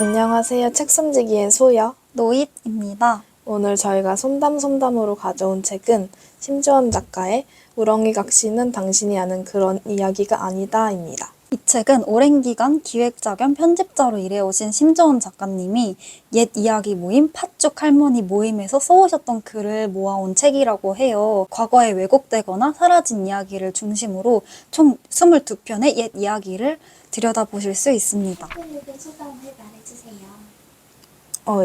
안녕하세요. 책섬지기의 소여. 노잇입니다. 오늘 저희가 손담손담으로 가져온 책은 심지원 작가의 우렁이 각시는 당신이 아는 그런 이야기가 아니다입니다. 이 책은 오랜 기간 기획자 겸 편집자로 일해오신 심지원 작가님이 옛 이야기 모임 팥죽 할머니 모임에서 써오셨던 글을 모아온 책이라고 해요. 과거에 왜곡되거나 사라진 이야기를 중심으로 총 22편의 옛 이야기를 들여다보실 수 있습니다. 소감을 말해주세요.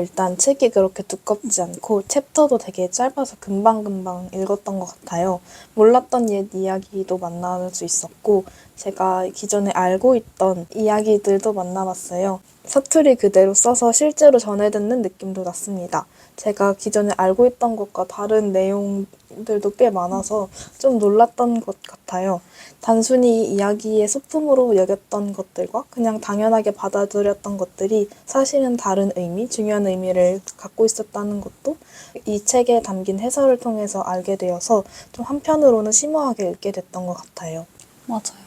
일단 책이 그렇게 두껍지 않고 챕터도 되게 짧아서 금방금방 읽었던 것 같아요. 몰랐던 옛 이야기도 만날 수 있었고 제가 기존에 알고 있던 이야기들도 만나봤어요. 사투리 그대로 써서 실제로 전해 듣는 느낌도 났습니다. 제가 기존에 알고 있던 것과 다른 내용들도 꽤 많아서 좀 놀랐던 것 같아요. 단순히 이야기의 소품으로 여겼던 것들과 그냥 당연하게 받아들였던 것들이 사실은 다른 의미, 중요한 의미를 갖고 있었다는 것도 이 책에 담긴 해설을 통해서 알게 되어서 좀 한편으로는 심오하게 읽게 됐던 것 같아요. 맞아요.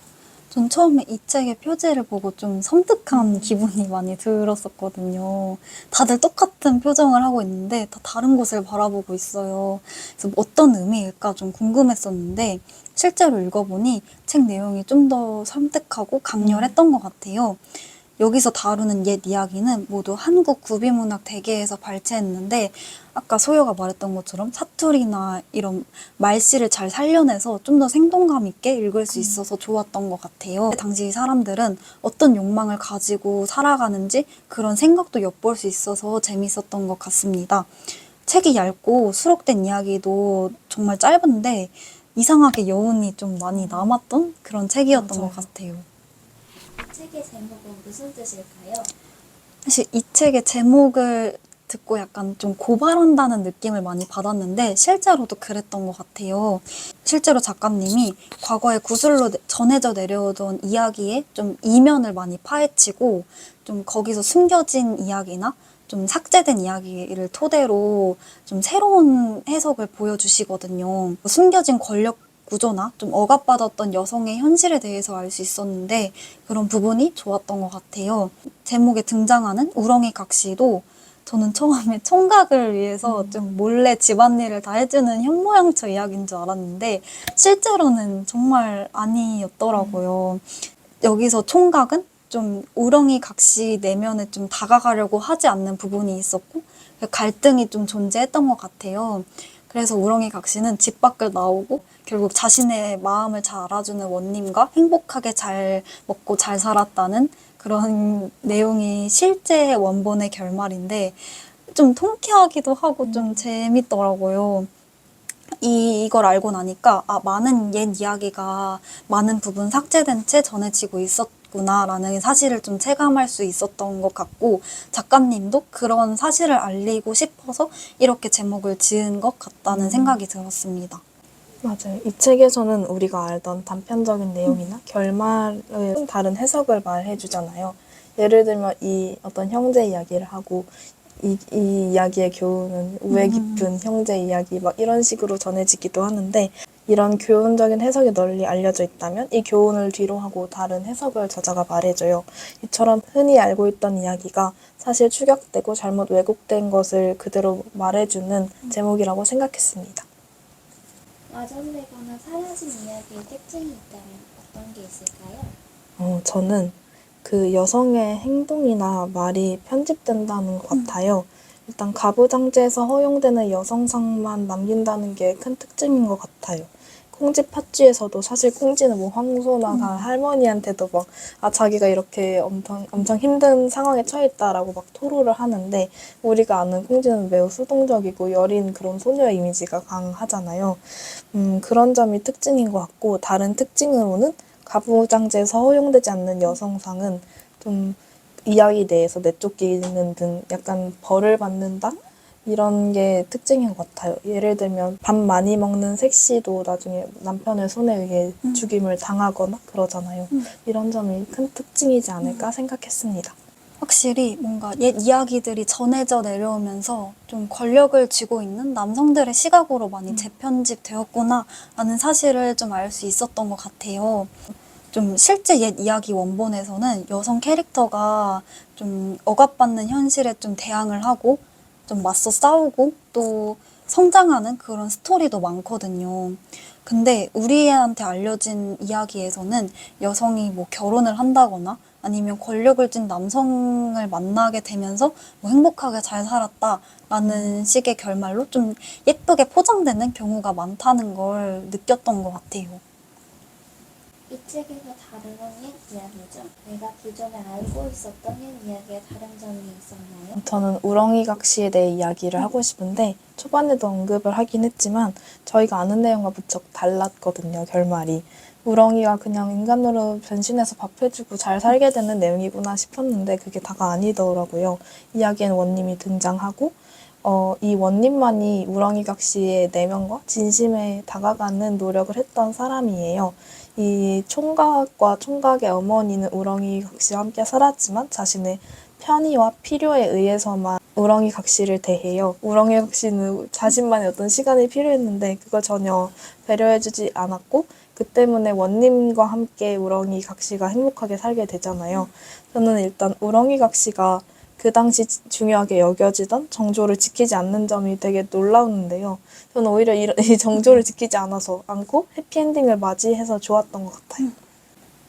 전 처음에 이 책의 표지를 보고 좀 섬뜩한 기분이 많이 들었었거든요. 다들 똑같은 표정을 하고 있는데 다 다른 곳을 바라보고 있어요. 그래서 어떤 의미일까 좀 궁금했었는데 실제로 읽어보니 책 내용이 좀 더 섬뜩하고 강렬했던 것 같아요. 여기서 다루는 옛 이야기는 모두 한국 구비문학 대계에서 발췌했는데 아까 소여가 말했던 것처럼 사투리나 이런 말씨를 잘 살려내서 좀 더 생동감 있게 읽을 수 있어서 좋았던 것 같아요. 당시 사람들은 어떤 욕망을 가지고 살아가는지 그런 생각도 엿볼 수 있어서 재밌었던 것 같습니다. 책이 얇고 수록된 이야기도 정말 짧은데 이상하게 여운이 좀 많이 남았던 그런 책이었던 맞아요. 것 같아요. 이 책의 제목은 무슨 뜻일까요? 사실 이 책의 제목을 듣고 약간 좀 고발한다는 느낌을 많이 받았는데 실제로도 그랬던 것 같아요. 실제로 작가님이 과거에 구슬로 전해져 내려오던 이야기에 좀 이면을 많이 파헤치고 좀 거기서 숨겨진 이야기나 좀 삭제된 이야기를 토대로 좀 새로운 해석을 보여주시거든요. 숨겨진 권력 구조나 좀 억압받았던 여성의 현실에 대해서 알 수 있었는데 그런 부분이 좋았던 것 같아요. 제목에 등장하는 우렁이 각시도 저는 처음에 총각을 위해서 좀 몰래 집안일을 다 해주는 현모양처 이야기인 줄 알았는데 실제로는 정말 아니었더라고요. 여기서 총각은 좀 우렁이 각시 내면에 좀 다가가려고 하지 않는 부분이 있었고 갈등이 좀 존재했던 것 같아요. 그래서 우렁이 각시는 집 밖을 나오고 결국 자신의 마음을 잘 알아주는 원님과 행복하게 잘 먹고 잘 살았다는 그런 내용이 실제 원본의 결말인데 좀 통쾌하기도 하고 좀 재밌더라고요. 이걸 알고 나니까 많은 옛 이야기가 많은 부분 삭제된 채 전해지고 있었구나라는 사실을 좀 체감할 수 있었던 것 같고 작가님도 그런 사실을 알리고 싶어서 이렇게 제목을 지은 것 같다는 생각이 들었습니다. 맞아요. 이 책에서는 우리가 알던 단편적인 내용이나 결말을 좀 다른 해석을 말해주잖아요. 예를 들면 이 어떤 형제 이야기를 하고 이 이야기의 교훈은 우애 깊은 형제 이야기 막 이런 식으로 전해지기도 하는데 이런 교훈적인 해석이 널리 알려져 있다면 이 교훈을 뒤로 하고 다른 해석을 저자가 말해줘요. 이처럼 흔히 알고 있던 이야기가 사실 축약되고 잘못 왜곡된 것을 그대로 말해주는 제목이라고 생각했습니다. 와전되거나 사라진 이야기의 특징이 있다면 어떤 게 있을까요? 저는 그 여성의 행동이나 말이 편집된다는 것 같아요. 일단 가부장제에서 허용되는 여성상만 남긴다는 게 큰 특징인 것 같아요. 콩쥐 팥쥐에서도 사실 콩쥐는 뭐 황소나 다 할머니한테도 막 자기가 이렇게 엄청 힘든 상황에 처했다라고 막 토로를 하는데 우리가 아는 콩쥐는 매우 수동적이고 여린 그런 소녀의 이미지가 강하잖아요. 그런 점이 특징인 것 같고 다른 특징으로는 가부장제에서 허용되지 않는 여성상은 좀 이야기 내에서 내쫓기는 등 약간 벌을 받는다? 이런 게 특징인 것 같아요. 예를 들면 밥 많이 먹는 색시도 나중에 남편의 손에 의해 죽임을 당하거나 그러잖아요. 이런 점이 큰 특징이지 않을까 생각했습니다. 확실히 뭔가 옛 이야기들이 전해져 내려오면서 좀 권력을 쥐고 있는 남성들의 시각으로 많이 재편집되었구나 라는 사실을 좀 알 수 있었던 것 같아요. 좀 실제 옛 이야기 원본에서는 여성 캐릭터가 좀 억압받는 현실에 좀 대항을 하고 좀 맞서 싸우고 또 성장하는 그런 스토리도 많거든요. 근데 우리한테 알려진 이야기에서는 여성이 뭐 결혼을 한다거나 아니면 권력을 쥔 남성을 만나게 되면서 뭐 행복하게 잘 살았다라는 식의 결말로 좀 예쁘게 포장되는 경우가 많다는 걸 느꼈던 것 같아요. 이 책에서 다루는 옛 이야기죠. 내가 기존에 알고 있었던 옛 이야기에 다른 점이 있었나요? 저는 우렁이각 씨에 대해 이야기를 하고 싶은데 초반에도 언급을 하긴 했지만 저희가 아는 내용과 무척 달랐거든요, 결말이. 우렁이가 그냥 인간으로 변신해서 밥 해주고 잘 살게 되는 내용이구나 싶었는데 그게 다가 아니더라고요. 이야기엔 원님이 등장하고 이 원님만이 우렁이각 씨의 내면과 진심에 다가가는 노력을 했던 사람이에요. 이 총각과 총각의 어머니는 우렁이각 씨와 함께 살았지만 자신의 편의와 필요에 의해서만 우렁이각 씨를 대해요. 우렁이각 씨는 자신만의 어떤 시간이 필요했는데 그걸 전혀 배려해주지 않았고 그 때문에 원님과 함께 우렁이각 씨가 행복하게 살게 되잖아요. 저는 일단 우렁이각 씨가 그 당시 중요하게 여겨지던 정조를 지키지 않는 점이 되게 놀라웠는데요. 저는 오히려 이 정조를 지키지 않고 해피엔딩을 맞이해서 좋았던 것 같아요.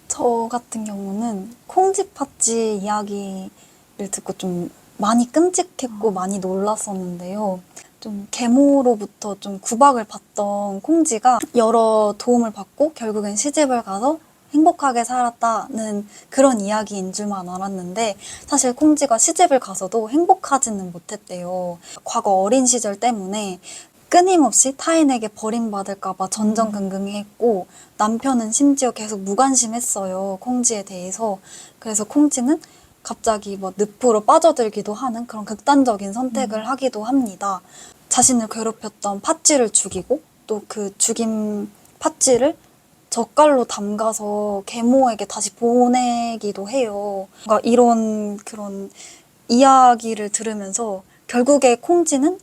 저 같은 경우는 콩쥐 팥쥐 이야기를 듣고 좀 많이 끔찍했고 많이 놀랐었는데요. 좀 계모로부터 좀 구박을 받던 콩쥐가 여러 도움을 받고 결국엔 시집을 가서 행복하게 살았다는 그런 이야기인 줄만 알았는데 사실 콩쥐가 시집을 가서도 행복하지는 못했대요. 과거 어린 시절 때문에 끊임없이 타인에게 버림받을까봐 전전긍긍했고 남편은 심지어 계속 무관심했어요. 콩쥐에 대해서. 그래서 콩쥐는 갑자기 뭐 늪으로 빠져들기도 하는 그런 극단적인 선택을 하기도 합니다. 자신을 괴롭혔던 팥쥐를 죽이고 또 그 죽인 팥쥐를 젓갈로 담가서 계모에게 다시 보내기도 해요. 그러니까 이런 그런 이야기를 들으면서 결국에 콩쥐는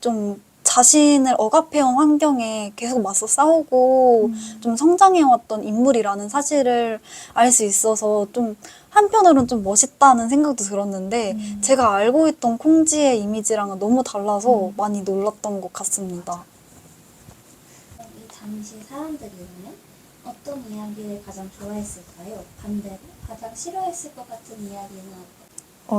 좀 자신을 억압해온 환경에 계속 맞서 싸우고 좀 성장해왔던 인물이라는 사실을 알 수 있어서 좀 한편으로는 좀 멋있다는 생각도 들었는데 제가 알고 있던 콩쥐의 이미지랑은 너무 달라서 많이 놀랐던 것 같습니다. 이 당시 사람들이라면 어떤 이야기를 가장 좋아했을까요? 반대로 가장 싫어했을 것 같은 이야기는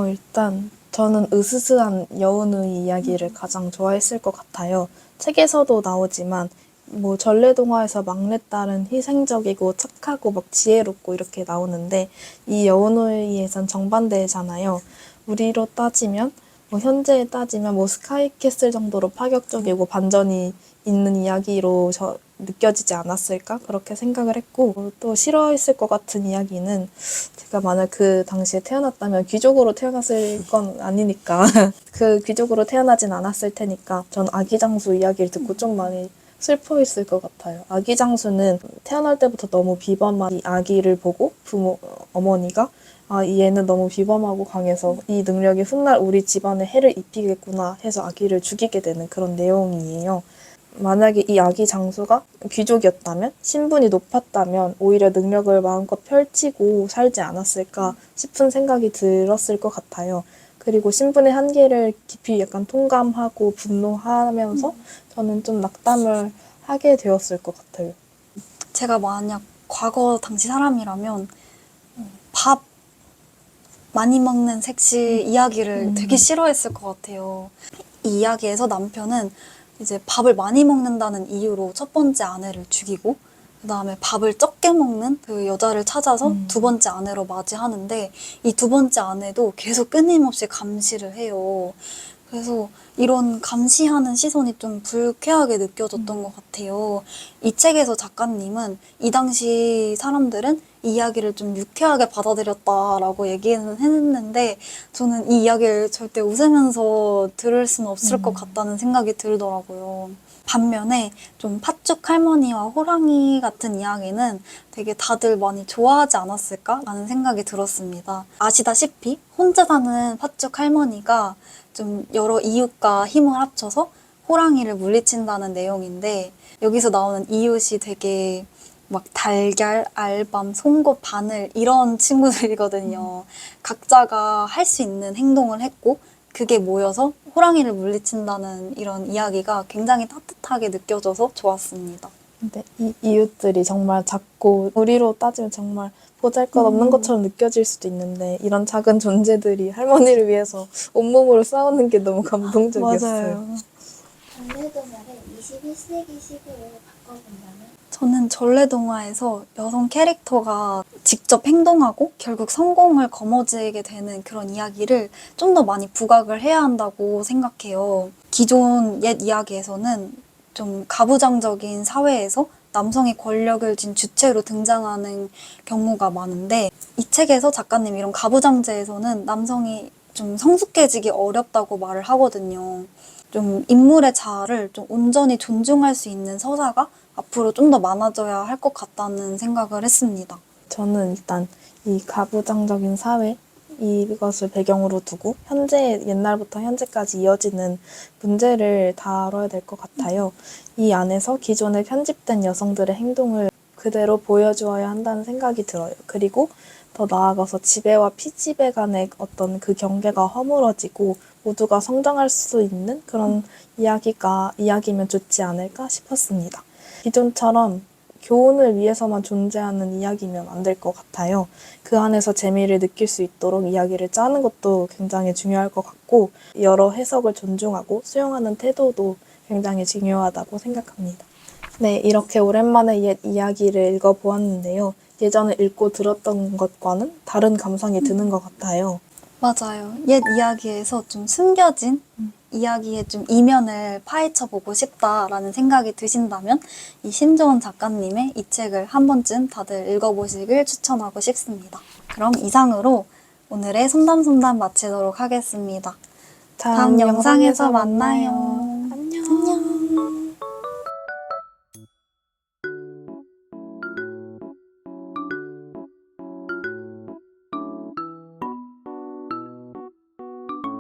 일단 저는 으스스한 여운의 이야기를 가장 좋아했을 것 같아요. 책에서도 나오지만 뭐 전래동화에서 막내딸은 희생적이고 착하고 막 지혜롭고 이렇게 나오는데 이 여운의에선 정반대잖아요. 우리로 따지면 뭐 현재에 따지면 뭐 스카이캐슬 정도로 파격적이고 반전이 있는 이야기로 느껴지지 않았을까? 그렇게 생각을 했고 또 싫어했을 것 같은 이야기는 제가 만약 그 당시에 태어났다면 귀족으로 태어났을 건 아니니까 그 귀족으로 태어나진 않았을 테니까 전 아기장수 이야기를 듣고 좀 많이 슬퍼했을 것 같아요. 아기장수는 태어날 때부터 너무 비범한 이 아기를 보고 어머니가 얘는 너무 비범하고 강해서 이 능력이 훗날 우리 집안에 해를 입히겠구나 해서 아기를 죽이게 되는 그런 내용이에요. 만약에 이 아기 장수가 귀족이었다면, 신분이 높았다면 오히려 능력을 마음껏 펼치고 살지 않았을까 싶은 생각이 들었을 것 같아요. 그리고 신분의 한계를 깊이 약간 통감하고 분노하면서 저는 좀 낙담을 하게 되었을 것 같아요. 제가 만약 과거 당시 사람이라면 밥 많이 먹는 섹시 이야기를 되게 싫어했을 것 같아요. 이 이야기에서 남편은 이제 밥을 많이 먹는다는 이유로 첫 번째 아내를 죽이고 그 다음에 밥을 적게 먹는 그 여자를 찾아서 두 번째 아내로 맞이하는데 이 두 번째 아내도 계속 끊임없이 감시를 해요. 그래서 이런 감시하는 시선이 좀 불쾌하게 느껴졌던 것 같아요. 이 책에서 작가님은 이 당시 사람들은 이 이야기를 좀 유쾌하게 받아들였다라고 얘기는 했는데 저는 이 이야기를 절대 웃으면서 들을 수는 없을 것 같다는 생각이 들더라고요. 반면에 좀 팥죽 할머니와 호랑이 같은 이야기는 되게 다들 많이 좋아하지 않았을까라는 생각이 들었습니다. 아시다시피 혼자 사는 팥죽 할머니가 좀 여러 이웃과 힘을 합쳐서 호랑이를 물리친다는 내용인데 여기서 나오는 이웃이 되게 막 달걀, 알밤, 송곳, 바늘 이런 친구들이거든요. 각자가 할 수 있는 행동을 했고 그게 모여서 호랑이를 물리친다는 이런 이야기가 굉장히 따뜻하게 느껴져서 좋았습니다. 근데 이 이웃들이 정말 작고 우리로 따지면 정말 보잘것없는 것처럼 느껴질 수도 있는데 이런 작은 존재들이 할머니를 위해서 온몸으로 싸우는 게 너무 감동적이었어요. 전래동화를 21세기식으로 바꿔본다면? 저는 전래동화에서 여성 캐릭터가 직접 행동하고 결국 성공을 거머쥐게 되는 그런 이야기를 좀 더 많이 부각을 해야 한다고 생각해요. 기존 옛 이야기에서는 좀 가부장적인 사회에서 남성이 권력을 쥔 주체로 등장하는 경우가 많은데 이 책에서 작가님이 이런 가부장제에서는 남성이 좀 성숙해지기 어렵다고 말을 하거든요. 좀 인물의 자아를 좀 온전히 존중할 수 있는 서사가 앞으로 좀 더 많아져야 할 것 같다는 생각을 했습니다. 저는 일단 이 가부장적인 사회 이것을 배경으로 두고 옛날부터 현재까지 이어지는 문제를 다뤄야 될 것 같아요. 이 안에서 기존에 편집된 여성들의 행동을 그대로 보여주어야 한다는 생각이 들어요. 그리고 더 나아가서 지배와 피지배 간의 어떤 그 경계가 허물어지고 모두가 성장할 수 있는 그런 이야기면 좋지 않을까 싶었습니다. 기존처럼 교훈을 위해서만 존재하는 이야기면 안 될 것 같아요. 그 안에서 재미를 느낄 수 있도록 이야기를 짜는 것도 굉장히 중요할 것 같고 여러 해석을 존중하고 수용하는 태도도 굉장히 중요하다고 생각합니다. 네, 이렇게 오랜만에 옛 이야기를 읽어보았는데요. 예전에 읽고 들었던 것과는 다른 감상이 드는 것 같아요. 맞아요. 옛 이야기에서 좀 숨겨진 이야기의 좀 이면을 파헤쳐보고 싶다라는 생각이 드신다면 이 신조은 작가님의 이 책을 한 번쯤 다들 읽어보시길 추천하고 싶습니다. 그럼 이상으로 오늘의 손담손담 마치도록 하겠습니다. 다음 영상에서 만나요.